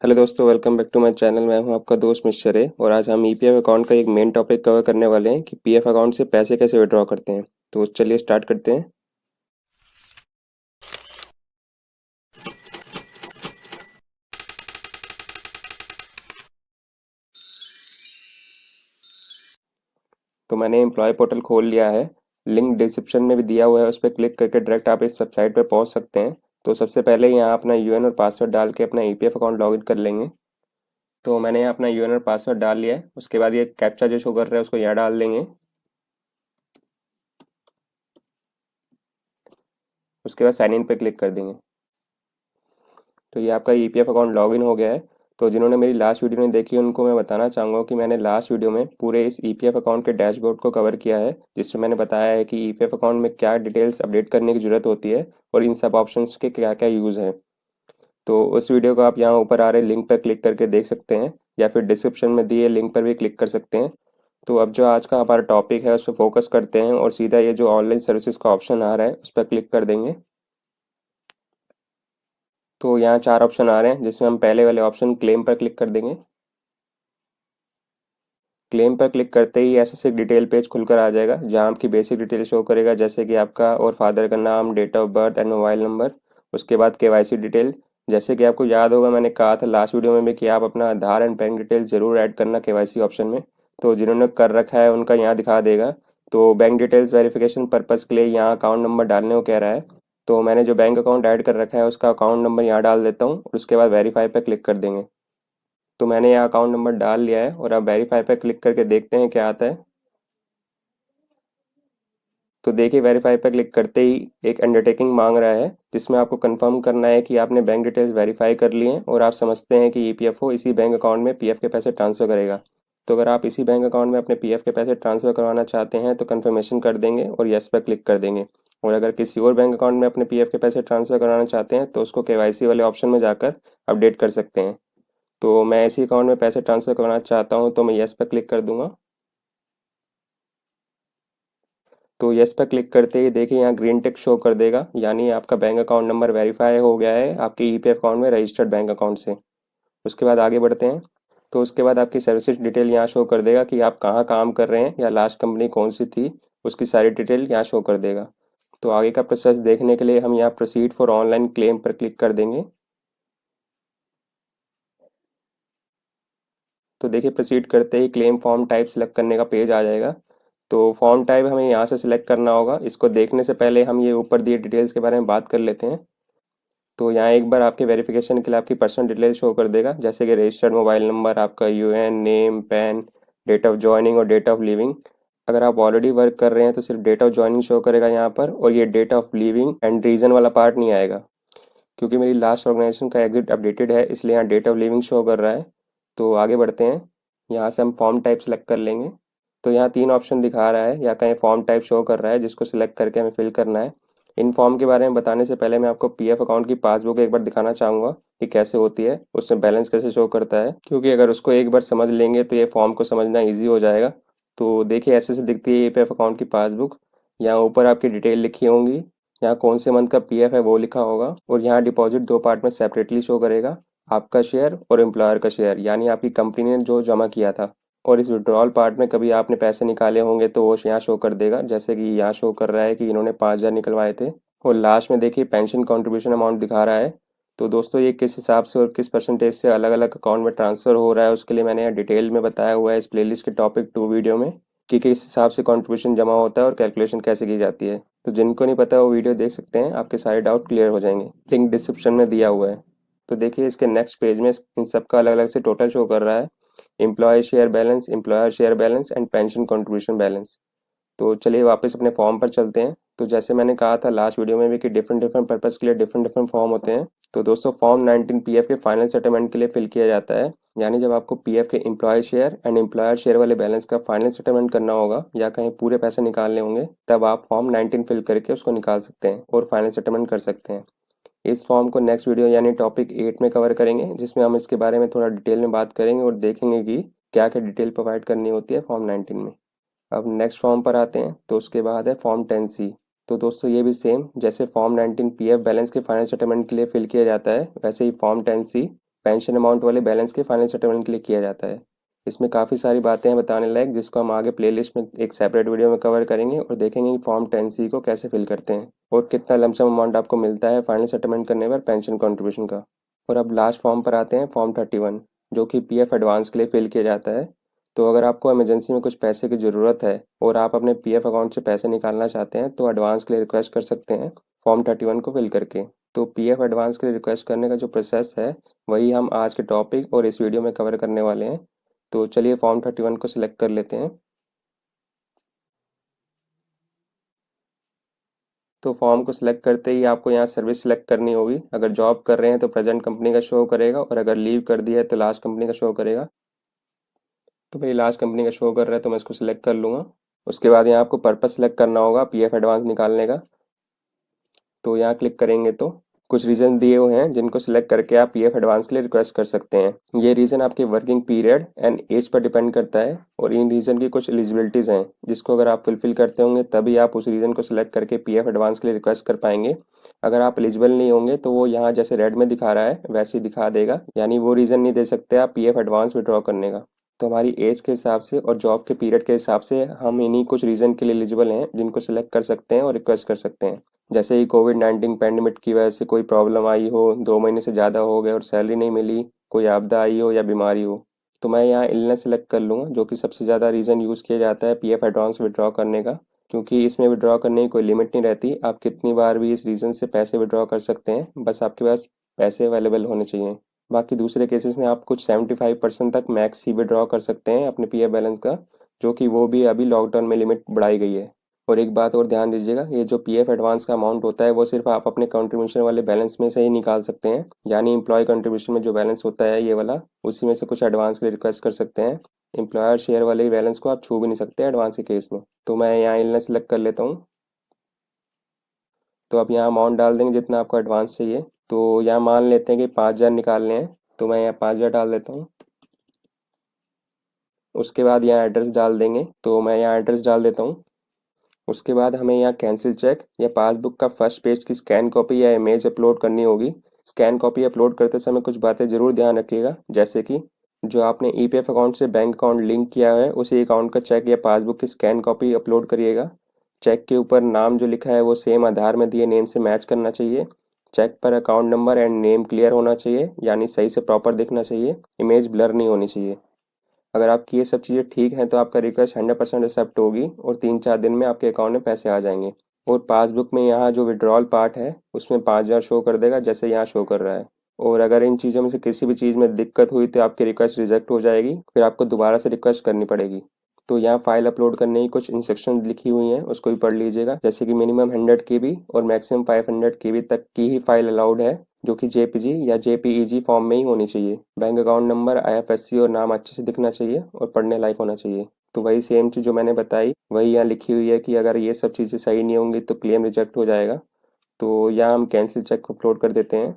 Hello दोस्तों, welcome back to my channel. मैं हूं आपका दोस्त मिस्टर ए और आज हम ईपीएफ अकाउंट का एक मेन टॉपिक कवर करने वाले हैं कि पीएफ अकाउंट से पैसे कैसे विड्रॉ करते हैं। तो चलिए स्टार्ट करते हैं। तो मैंने एम्प्लॉय पोर्टल खोल लिया है। लिंक डिस्क्रिप्शन में भी दिया हुआ है, उस पर क्लिक करके डायरेक्ट आप इस वेबसाइट पर पहुंच सकते हैं। तो सबसे पहले यहाँ अपना यूएन और पासवर्ड डाल के अपना ईपीएफ अकाउंट लॉगिन कर लेंगे। तो मैंने यहाँ अपना यूएन और पासवर्ड डाल लिया है। उसके बाद ये कैप्चा जो शो कर रहा है उसको यहाँ डाल देंगे। उसके बाद साइन इन पे क्लिक कर देंगे। तो ये आपका ईपीएफ अकाउंट लॉगिन हो गया है। तो जिन्होंने मेरी लास्ट वीडियो नहीं देखी उनको मैं बताना चाहूँगा कि मैंने लास्ट वीडियो में पूरे इस ईपीएफ अकाउंट के डैशबोर्ड को कवर किया है, जिसमें मैंने बताया है कि ईपीएफ अकाउंट में क्या डिटेल्स अपडेट करने की ज़रूरत होती है और इन सब ऑप्शंस के क्या क्या यूज़ हैं। तो उस वीडियो को आप यहाँ ऊपर आ रहे लिंक पर क्लिक करके देख सकते हैं या फिर डिस्क्रिप्शन में दिए लिंक पर भी क्लिक कर सकते हैं। तो अब जो आज का हमारा टॉपिक है उस पर फोकस करते हैं और सीधा ये जो ऑनलाइन सर्विसेज का ऑप्शन आ रहा है उस पर क्लिक कर देंगे। तो यहाँ 4 ऑप्शन आ रहे हैं, जिसमें हम पहले वाले ऑप्शन क्लेम पर क्लिक कर देंगे। क्लेम पर क्लिक करते ही ऐसे से डिटेल पेज खुलकर आ जाएगा, जहाँ आपकी बेसिक डिटेल शो करेगा, जैसे कि आपका और फादर का नाम, date of birth and mobile number. उसके बाद केवाईसी डिटेल। जैसे कि आपको याद होगा, मैंने कहा था लास्ट वीडियो में भी कि आप अपना आधार एंड बैंक डिटेल जरूर ऐड करना केवाईसी ऑप्शन में। तो जिन्होंने कर रखा है उनका यहाँ दिखा देगा। तो बैंक डिटेल्स वेरिफिकेशन पर्पज़ के लिए यहाँ अकाउंट नंबर डालने को कह रहा है। तो मैंने जो बैंक अकाउंट ऐड कर रखा है उसका अकाउंट नंबर यहाँ डाल देता हूँ और उसके बाद वेरीफाई पर क्लिक कर देंगे। तो मैंने यहाँ अकाउंट नंबर डाल लिया है और अब वेरीफाई पे क्लिक करके देखते हैं क्या आता है। तो देखिए, वेरीफाई पे क्लिक करते ही एक अंडरटेकिंग मांग रहा है, जिसमें आपको कंफर्म करना है कि आपने बैंक डिटेल्स वेरीफाई कर ली हैं और आप समझते हैं कि ईपीएफओ इसी बैंक अकाउंट में पीएफ के पैसे ट्रांसफ़र करेगा। तो अगर आप इसी बैंक अकाउंट में अपने पीएफ के पैसे ट्रांसफ़र करवाना चाहते हैं तो कंफर्मेशन कर देंगे और येस पर क्लिक कर देंगे। और अगर किसी और बैंक अकाउंट में अपने पीएफ के पैसे ट्रांसफ़र कराना चाहते हैं तो उसको केवाईसी वाले ऑप्शन में जाकर अपडेट कर सकते हैं। तो मैं इसी अकाउंट में पैसे ट्रांसफ़र करवाना चाहता हूँ तो मैं येस पर क्लिक कर दूंगा। तो यस पे क्लिक करते ही देखिए यहाँ ग्रीन टिक शो कर देगा, यानी आपका बैंक अकाउंट नंबर वेरीफाई हो गया है आपके ईपीएफ अकाउंट में रजिस्टर्ड बैंक अकाउंट से। उसके बाद आगे बढ़ते हैं। तो उसके बाद आपकी सर्विसेज डिटेल यहाँ शो कर देगा कि आप कहाँ काम कर रहे हैं या लास्ट कंपनी कौन सी थी, उसकी सारी डिटेल यहाँ शो कर देगा। तो आगे का प्रोसेस देखने के लिए हम यहाँ प्रोसीड फॉर ऑनलाइन क्लेम पर क्लिक कर देंगे। तो देखिए, प्रोसीड करते ही क्लेम फॉर्म टाइप सेलेक्ट करने का पेज आ जाएगा। तो फॉर्म टाइप हमें यहाँ से सिलेक्ट करना होगा। इसको देखने से पहले हम ये ऊपर दिए डिटेल्स के बारे में बात कर लेते हैं। तो यहाँ एक बार आपके वेरिफिकेशन के लिए आपकी पर्सनल डिटेल शो कर देगा, जैसे कि रजिस्टर्ड मोबाइल नंबर, आपका UAN, name, PAN, date of joining और डेट ऑफ लिविंग। अगर आप ऑलरेडी वर्क कर रहे हैं तो सिर्फ डेट ऑफ जॉइनिंग शो करेगा यहाँ पर, और ये date of leaving and reason वाला पार्ट नहीं आएगा। क्योंकि मेरी लास्ट ऑर्गेनाइजेशन का एग्जिट अपडेटेड है, इसलिए यहाँ डेट ऑफ लिविंग शो कर रहा है। तो आगे बढ़ते हैं। यहाँ से हम फॉर्म टाइप सेलेक्ट कर लेंगे। तो यहाँ 3 ऑप्शन दिखा रहा है, या कहीं फॉर्म टाइप शो कर रहा है, जिसको सिलेक्ट करके हमें फिल करना है। इन फॉर्म के बारे में बताने से पहले मैं आपको पीएफ अकाउंट की पासबुक एक बार दिखाना चाहूँगा कि कैसे होती है, उसमें बैलेंस कैसे शो करता है, क्योंकि अगर उसको एक बार समझ लेंगे तो ये फॉर्म को समझना ईजी हो जाएगा। तो देखिए, ऐसे से दिखती है ईपीएफ अकाउंट की पासबुक। यहाँ ऊपर आपकी डिटेल लिखी होंगी, यहाँ कौन से मंथ का पीएफ है वो लिखा होगा, और यहाँ डिपॉजिट 2 पार्ट में सेपरेटली शो करेगा, आपका शेयर और एम्प्लॉयर का शेयर, यानी आपकी कंपनी ने जो जमा किया था। और इस विड्रॉल पार्ट में कभी आपने पैसे निकाले होंगे तो वो यहाँ शो कर देगा, जैसे कि यहाँ शो कर रहा है कि इन्होंने 5,000 निकलवाए थे। और लास्ट में देखिए पेंशन कंट्रीब्यूशन अमाउंट दिखा रहा है। तो दोस्तों, ये किस हिसाब से और किस परसेंटेज से अलग अलग अकाउंट में ट्रांसफ़र हो रहा है उसके लिए मैंने यहाँ डिटेल में बताया हुआ है इस प्लेलिस्ट के टॉपिक 2 वीडियो में, कि किस हिसाब से कंट्रीब्यूशन जमा होता है और कैलकुलेशन कैसे की जाती है। तो जिनको नहीं पता वो वीडियो देख सकते हैं, आपके सारे डाउट क्लियर हो जाएंगे। लिंक डिस्क्रिप्शन में दिया हुआ है। तो देखिए, इसके नेक्स्ट पेज में इन सब का अलग अलग से टोटल शो कर रहा है। Employee share balance, employer share balance and pension contribution balance. तो चलिए वापस अपने फॉर्म पर चलते हैं। तो जैसे मैंने कहा था लास्ट वीडियो में भी कि डिफरेंट डिफरेंट पर्पज़ के लिए डिफरेंट डिफरेंट फॉर्म होते हैं। तो दोस्तों, फॉर्म 19 पीएफ के फाइनल सेटलमेंट के लिए फिल किया जाता है, यानी जब आपको पीएफ के employee share and employer share वाले बैलेंस का फाइनल सेटलमेंट करना होगा या कहीं पूरे पैसे निकालने होंगे, तब आप फॉर्म 19 फिल करके उसको निकाल सकते हैं और फाइनल सेटलमेंट कर सकते हैं। इस फॉर्म को नेक्स्ट वीडियो यानी टॉपिक 8 में कवर करेंगे, जिसमें हम इसके बारे में थोड़ा डिटेल में बात करेंगे और देखेंगे कि क्या क्या डिटेल प्रोवाइड करनी होती है फॉर्म 19 में। अब नेक्स्ट फॉर्म पर आते हैं। तो उसके बाद है फॉर्म 10C। तो दोस्तों, ये भी सेम जैसे फॉर्म 19 पीएफ बैलेंस के फाइनल सेटलमेंट के लिए फिल किया जाता है, वैसे ही फॉर्म 10C पेंशन अमाउंट वाले बैलेंस के फाइनल सेटलमेंट के लिए किया जाता है। इसमें काफ़ी सारी बातें हैं बताने लायक, जिसको हम आगे प्लेलिस्ट में एक सेपरेट वीडियो में कवर करेंगे और देखेंगे कि फॉर्म 10C को कैसे फिल करते हैं और कितना लमसम अमाउंट आपको मिलता है फाइनल सेटलमेंट करने पर पेंशन कॉन्ट्रीब्यूशन का। और अब लास्ट फॉर्म पर आते हैं, फॉर्म 31, जो कि पीएफ एडवांस के लिए फिल किया जाता है। तो अगर आपको इमरजेंसी में कुछ पैसे की ज़रूरत है और आप अपने पीएफ अकाउंट से पैसे निकालना चाहते हैं तो एडवांस के लिए रिक्वेस्ट कर सकते हैं फॉर्म 31 को फिल करके। तो पीएफ एडवांस के लिए रिक्वेस्ट करने का जो प्रोसेस है वही हम आज के टॉपिक और इस वीडियो में कवर करने वाले हैं। तो चलिए फॉर्म 31 को सिलेक्ट कर लेते हैं। तो फॉर्म को सिलेक्ट करते ही आपको यहाँ सर्विस सिलेक्ट करनी होगी। अगर जॉब कर रहे हैं तो प्रेजेंट कंपनी का शो करेगा और अगर लीव कर दिया है तो लास्ट कंपनी का शो करेगा। तो मेरी लास्ट कंपनी का शो कर रहा है तो मैं इसको सिलेक्ट कर लूँगा। उसके बाद यहाँ आपको पर्पस सिलेक्ट करना होगा पीएफ एडवांस निकालने का। तो यहाँ क्लिक करेंगे तो कुछ रीज़न दिए हुए हैं जिनको सिलेक्ट करके आप पीएफ एडवांस के लिए रिक्वेस्ट कर सकते हैं। ये रीज़न आपके वर्किंग पीरियड एंड एज पर डिपेंड करता है और इन रीज़न की कुछ एलिजिबिलिटीज़ हैं जिसको अगर आप फुलफिल करते होंगे तभी आप उस रीज़न को सिलेक्ट करके पीएफ एडवांस के लिए रिक्वेस्ट कर पाएंगे। अगर आप एलिजिबल नहीं होंगे तो वो यहाँ जैसे रेड में दिखा रहा है वैसे ही दिखा देगा, यानी वो रीज़न नहीं दे सकते आप पीएफ एडवांस विड्रॉ करने का। तो हमारी एज के हिसाब से और जॉब के पीरियड के हिसाब से हम इन्हीं कुछ रीज़न के लिए एलिजिबल हैं जिनको सिलेक्ट कर सकते हैं और रिक्वेस्ट कर सकते हैं। जैसे ही कोविड-19 पैंडेमिक की वजह से कोई प्रॉब्लम आई हो, 2 महीने से ज़्यादा हो गए और सैलरी नहीं मिली, कोई आपदा आई हो या बीमारी हो, तो मैं यहाँ इलनेस सेलेक्ट कर लूँगा, जो कि सबसे ज़्यादा रीज़न यूज़ किया जाता है पीएफ एडवांस विड्रॉ करने का। क्योंकि इसमें विड्रॉ करने की कोई लिमिट नहीं रहती, आप कितनी बार भी इस रीज़न से पैसे विड्रॉ कर सकते हैं, बस आपके पास पैसे अवेलेबल होने चाहिए। बाकी दूसरे केसेस में आप कुछ 75% तक मैक्स ही विड्रॉ कर सकते हैं अपने पीएफ बैलेंस का, जो कि वो भी अभी लॉकडाउन में लिमिट बढ़ाई गई है। और एक बात और ध्यान दीजिएगा, ये जो पीएफ एडवांस का अमाउंट होता है वो सिर्फ आप अपने कंट्रीब्यूशन वाले बैलेंस में से ही निकाल सकते हैं, यानी एम्प्लॉय कंट्रीब्यूशन में जो बैलेंस होता है ये वाला, उसी में से कुछ एडवांस के लिए रिक्वेस्ट कर सकते हैं। एम्प्लॉयर शेयर वाले बैलेंस को आप छू भी नहीं सकते एडवांस के केस में। तो मैं यहाँ इलनेस सेलेक्ट कर लेता हूँ। तो अब यहाँ अमाउंट डाल देंगे जितना आपको एडवांस चाहिए। तो यहाँ मान लेते हैं कि 5,000 निकालने हैं, तो मैं यहाँ 5,000 डाल देता हूँ। उसके बाद यहाँ एड्रेस डाल देंगे, तो मैं यहाँ एड्रेस डाल देता हूँ। उसके बाद हमें यहाँ कैंसिल चेक या पासबुक का फर्स्ट पेज की स्कैन कॉपी या इमेज अपलोड करनी होगी। स्कैन कॉपी अपलोड करते समय कुछ बातें ज़रूर ध्यान रखिएगा, जैसे कि जो आपने ईपीएफ अकाउंट से बैंक अकाउंट लिंक किया है उसी अकाउंट का चेक या पासबुक की स्कैन कॉपी अपलोड करिएगा। चेक के ऊपर नाम जो लिखा है वो सेम आधार में दिए नेम से मैच करना चाहिए। चेक पर account number and name clear होना चाहिए, यानी सही से प्रॉपर दिखना चाहिए। इमेज ब्लर नहीं होनी चाहिए। अगर आपकी ये सब चीज़ें ठीक हैं तो आपका रिक्वेस्ट 100% एक्सेप्ट होगी और 3-4 दिन में आपके अकाउंट में पैसे आ जाएंगे। और पासबुक में यहाँ जो विड्रॉल पार्ट है उसमें 5,000 शो कर देगा, जैसे यहाँ शो कर रहा है। और अगर इन चीज़ों में से किसी भी चीज़ में दिक्कत हुई तो आपकी रिक्वेस्ट रिजेक्ट हो जाएगी, फिर आपको दोबारा से रिक्वेस्ट करनी पड़ेगी। तो यहाँ फाइल अपलोड करने की कुछ इंस्ट्रक्शन लिखी हुई हैं, उसको भी पढ़ लीजिएगा, जैसे कि मिनिमम 100 KB और मैक्सिमम 500 KB तक की ही फाइल अलाउड है, जो कि जेपीजी या जेपीईजी फॉर्म में ही होनी चाहिए। बैंक अकाउंट नंबर, आईएफएससी और नाम अच्छे से दिखना चाहिए और पढ़ने लायक होना चाहिए। तो वही सेम चीज़ जो मैंने बताई वही यहाँ लिखी हुई है कि अगर ये सब चीज़ें सही नहीं होंगी तो क्लेम रिजेक्ट हो जाएगा। तो यहाँ हम कैंसिल चेक अपलोड कर देते हैं।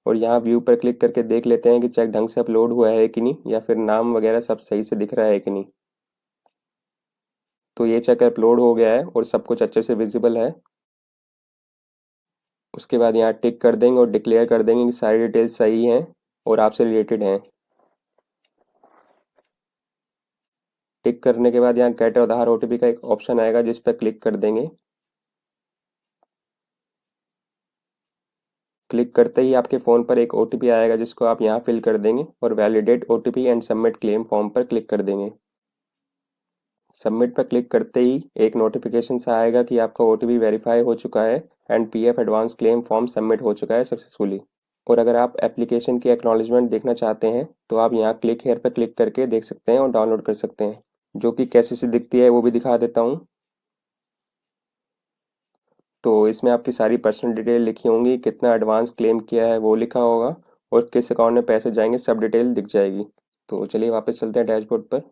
और यहाँ व्यू पर क्लिक करके देख लेते हैं कि चेक ढंग से अपलोड हुआ है कि नहीं, या फिर नाम वगैरह सब सही से दिख रहा है कि नहीं। तो ये चेक अपलोड हो गया है और सब कुछ अच्छे से विजिबल है। उसके बाद यहाँ टिक कर देंगे और डिक्लेयर कर देंगे कि सारी डिटेल्स सही हैं और आपसे रिलेटेड हैं। टिक करने के बाद यहाँ गेट आधार ओटीपी का एक ऑप्शन आएगा जिस पर क्लिक कर देंगे। क्लिक करते ही आपके फ़ोन पर एक ओटीपी आएगा जिसको आप यहाँ फिल कर देंगे और validate OTP and submit claim form पर क्लिक कर देंगे। सबमिट पर क्लिक करते ही एक नोटिफिकेशन सा आएगा कि आपका ओटीपी वेरीफाई हो चुका है and PF advance claim form submit हो चुका है सक्सेसफुली। और अगर आप एप्लीकेशन की एक्नॉलेजमेंट देखना चाहते हैं तो आप यहाँ क्लिक हेयर पर क्लिक करके देख सकते हैं और डाउनलोड कर सकते हैं, जो कि कैसे से दिखती है वो भी दिखा देता हूँ। तो इसमें आपकी सारी पर्सनल डिटेल लिखी होंगी, कितना एडवांस क्लेम किया है वो लिखा होगा और किस अकाउंट में पैसे जाएंगे सब डिटेल दिख जाएगी। तो चलिए वापस चलते हैं डैशबोर्ड पर।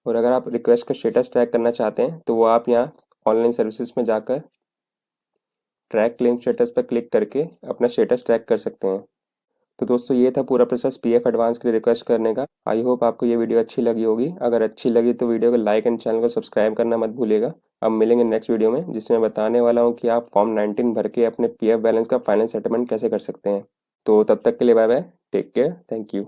और अगर आप रिक्वेस्ट का स्टेटस ट्रैक करना चाहते हैं तो वो आप यहाँ ऑनलाइन सर्विसेज में जाकर ट्रैक क्लेम स्टेटस पर क्लिक करके अपना स्टेटस ट्रैक कर सकते हैं। तो दोस्तों ये था पूरा प्रोसेस पीएफ एडवांस के लिए रिक्वेस्ट करने का। आई होप आपको ये वीडियो अच्छी लगी होगी। अगर अच्छी लगी तो वीडियो को लाइक एंड चैनल को सब्सक्राइब करना मत भूलिएगा। अब मिलेंगे नेक्स्ट वीडियो में, जिसमें बताने वाला हूँ कि आप फॉर्म 19 भर के अपने पीएफ बैलेंस का फाइनल सेटलमेंट कैसे कर सकते हैं। तो तब तक के लिए bye bye, take care, thank you.